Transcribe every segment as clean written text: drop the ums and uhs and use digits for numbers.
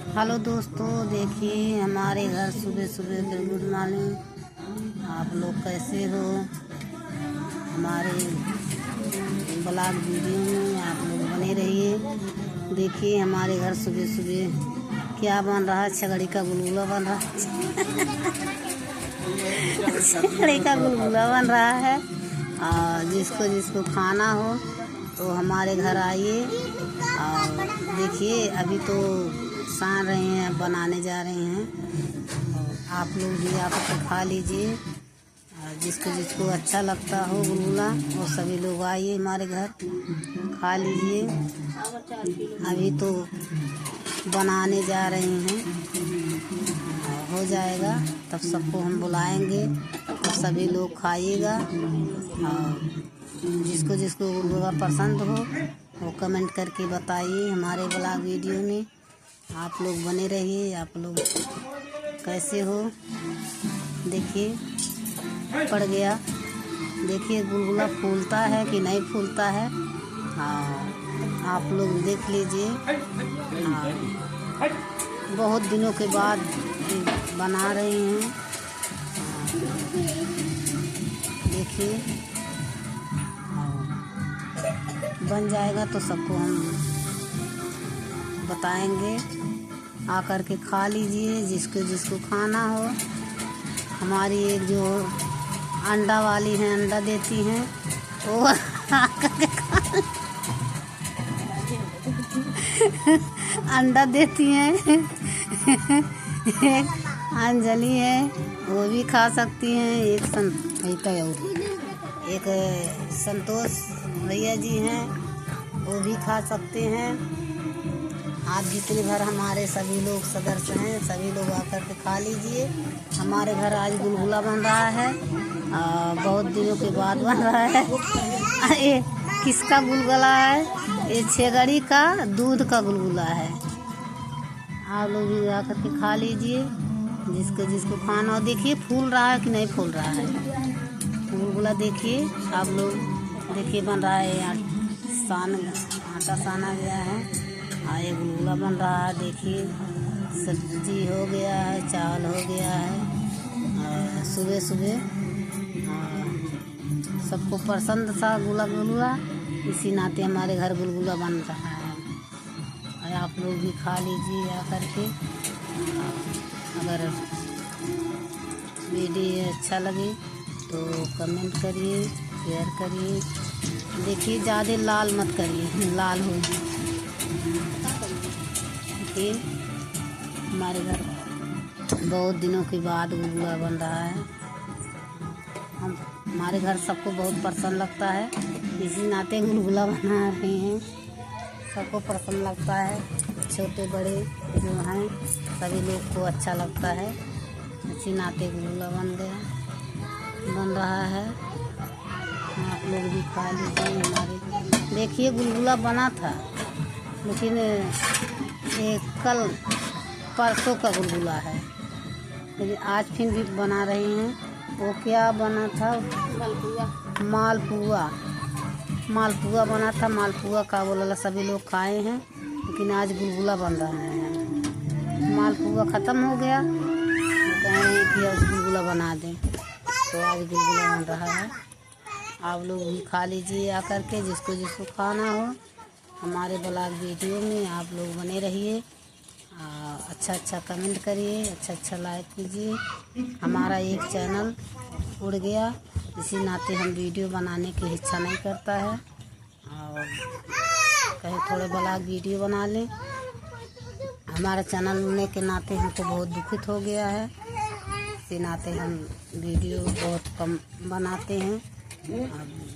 Hello दोस्तों, देखिए हमारे घर सुबह सुबह के गुड मॉर्निंग। आप लोग कैसे हो? हमारे ब्लॉग वीडियो में आप लोग बने रहिए। देखिए हमारे घर सुबह सुबह क्या बन रहा है। छगड़ी का गुलगुला बन रहा है। छगड़ी का गुलगुला बन रहा है। और जिसको जिसको खाना हो तो हमारे घर आइए। और देखिए अभी तो सान रहे हैं, बनाने जा रहे हैं। आप लोग भी आकर खा लीजिए। जिसको जिसको अच्छा लगता हो गुलगुला वो सभी लोग आइए हमारे घर, खा लीजिए। अभी तो बनाने जा रहे हैं, हो जाएगा तब सबको हम बुलाएंगे तो सभी लोग खाइएगा। और जिसको जिसको गुलगुला पसंद हो वो कमेंट करके बताइए हमारे ब्लॉग वीडियो में। आप लोग बने रहिए। आप लोग कैसे हो? देखिए पड़ गया। देखिए गुलगुला फूलता है कि नहीं फूलता है। आप लोग देख लीजिए। बहुत दिनों के बाद बना रहे हैं। देखिए बन जाएगा तो सबको हम बताएंगे। आकर के खा लीजिए जिसको जिसको खाना हो। हमारी एक जो अंडा वाली हैं, अंडा देती हैं, वो आकर के अंडा देती हैं। एक अंजलि है, वो भी खा सकती हैं। एक संतोष भैया जी हैं, वो भी खा सकते हैं। आप जितने घर हमारे सभी लोग सदस्य हैं सभी लोग आकर के खा लीजिए। हमारे घर आज गुलगुला बन रहा है, बहुत दिनों के बाद बन रहा है। ये किसका गुलगुला है? ये छेगड़ी का दूध का गुलगुला है। आप लोग भी आकर के खा लीजिए जिसको जिसको खाना हो। देखिए फूल रहा है कि नहीं फूल रहा है गुलगुला। देखिए आप लोग देखिए बन रहा है। आटा साना गया है, ये गुलगुला बन रहा है। देखिए सब्जी हो गया है, चावल हो गया है। सुबह सुबह सबको पसंद सा गुलगुला, इसी नाते हमारे घर गुलगुला बन रहा है। और आप लोग भी खा लीजिए आकर के। अगर वीडियो अच्छा लगे तो कमेंट करिए, शेयर करिए। देखिए ज़्यादा लाल मत करिए, लाल हो। देखिए हमारे घर बहुत दिनों के बाद गुलगुला बन रहा है। हमारे घर सबको बहुत पसंद लगता है, इसी नाते गुलगुला बना रहे हैं। सबको पसंद लगता है, छोटे बड़े जो हैं सभी लोग को अच्छा लगता है। इसी नाते गुलगुला बन रहा है। आप लोग भी खा लीजिए हमारे। देखिए गुलगुला बना था, लेकिन ये कल परसों का गुलगुला है, लेकिन आज फिर भी बना रहे हैं। वो क्या बना था? मालपुआ बना था। मालपुआ का बोला सभी लोग खाए हैं, लेकिन आज गुलगुला बन रहा है। मालपुआ ख़त्म हो गया तो कह रहे हैं कि आज गुलगुला बना दें, तो आज गुलगुला बन रहा है। आप लोग भी खा लीजिए आकर के जिसको जिसको खाना हो। हमारे ब्लॉग वीडियो में आप लोग बने रहिए। अच्छा अच्छा कमेंट करिए, अच्छा अच्छा लाइक कीजिए। हमारा एक चैनल उड़ गया, इसी नाते हम वीडियो बनाने की इच्छा नहीं करता है। और कहीं थोड़े ब्लॉग वीडियो बना लें। हमारा चैनल उड़ने के नाते हमको बहुत दुखित हो गया है। इसी नाते हम वीडियो बहुत कम बनाते हैं।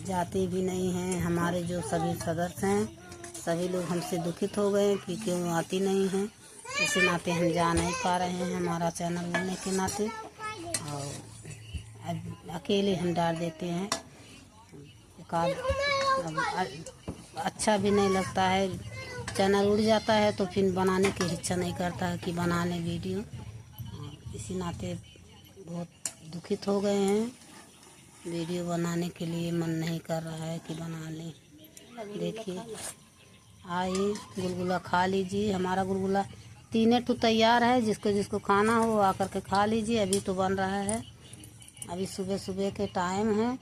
जाते भी नहीं हैं। हमारे जो सभी सदस्य हैं सभी लोग हमसे दुखित हो गए कि क्यों आती नहीं हैं। इसी नाते हम जा नहीं पा रहे हैं हमारा चैनल होने के नाते। और अकेले हम डाल देते हैं। अच्छा भी नहीं लगता है, चैनल उड़ जाता है तो फिर बनाने की इच्छा नहीं करता है कि बना लें वीडियो। इसी नाते बहुत दुखित हो गए हैं। वीडियो बनाने के लिए मन नहीं कर रहा है कि बना लें। देखिए आइए गुलगुला खा लीजिए। हमारा गुलगुला तीनों तो तैयार है, जिसको जिसको खाना हो आकर के खा लीजिए। अभी तो बन रहा है, अभी सुबह सुबह के टाइम है।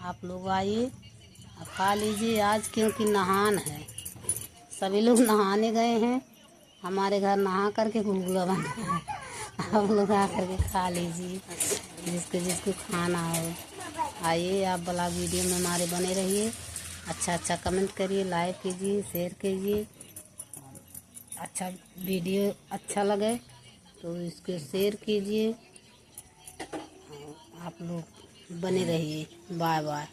आप लोग आइए और खा लीजिए आज, क्योंकि नहान है, सभी लोग नहाने गए हैं। हमारे घर नहा करके गुलगुला बन रहा है। आप लोग आकर के खा लीजिए, जिसको जिसको खाना हो। आइए, आप ब्लॉग वीडियो में हमारे बने रहिए। अच्छा अच्छा कमेंट करिए, लाइक कीजिए, शेयर कीजिए। अच्छा वीडियो अच्छा लगे तो इसको शेयर कीजिए। आप लोग बने रहिए। Bye bye.